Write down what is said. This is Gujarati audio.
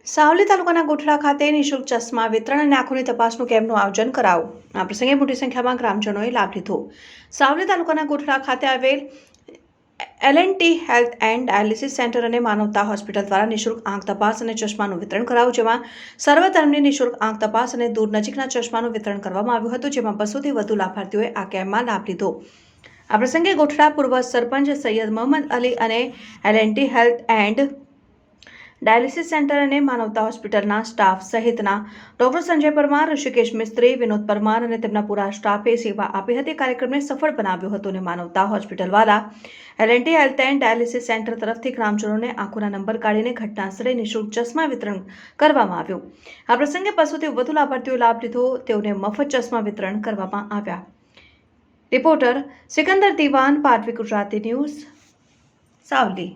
સાવલી તાલુકાના ગોઠડા ખાતે નિઃશુલ્ક ચશ્મા વિતરણ અને આંખોની તપાસનું કેમ્પનું આયોજન કરાયું. આ પ્રસંગે મોટી સંખ્યામાં ગ્રામજનોએ લાભ લીધો. સાવલી તાલુકાના ગોઠડા ખાતે આવેલ L&T health and dialysis centre અને માનવતા હોસ્પિટલ દ્વારા નિઃશુલ્ક આંખ તપાસ અને ચશ્માનું વિતરણ કરાયું, જેમાં સર્વધર્મની નિઃશુલ્ક આંખ તપાસ અને દૂર નજીકના ચશ્માનું વિતરણ કરવામાં આવ્યું હતું, જેમાં 200થી વધુ લાભાર્થીઓએ આ કેમ્પમાં લાભ લીધો. આ પ્રસંગે ગોઠડા પૂર્વ સરપંચ સૈયદ મોહમ્મદ અલી અને L&T health and dialysis centre અને માનવતા હોસ્પિટલના સ્ટાફ સહિતના ડોક્ટર સંજય પરમાર, ઋષિકેશ મિસ્ત્રી, વિનોદ પરમાર અને તેમના પૂરા સ્ટાફે સેવા આપી હતી. કાર્યક્રમને સફળ બનાવ્યો હતો અને માનવતા હોસ્પિટલવાળા L&T health and dialysis centre તરફથી ગ્રામજનોને આંખોના નંબર કાઢીને ઘટનાસ્થળે નિઃશુલ્ક ચશ્મા વિતરણ કરવામાં આવ્યું. આ પ્રસંગે 200થી વધુ લાભાર્થીઓએ લાભ લીધો. તેઓને મફત ચશ્મા વિતરણ કરવામાં આવ્યા. રિપોર્ટર સિકંદર દિવાન, પાટવી ગુજરાતી ન્યૂઝ, સાવલી.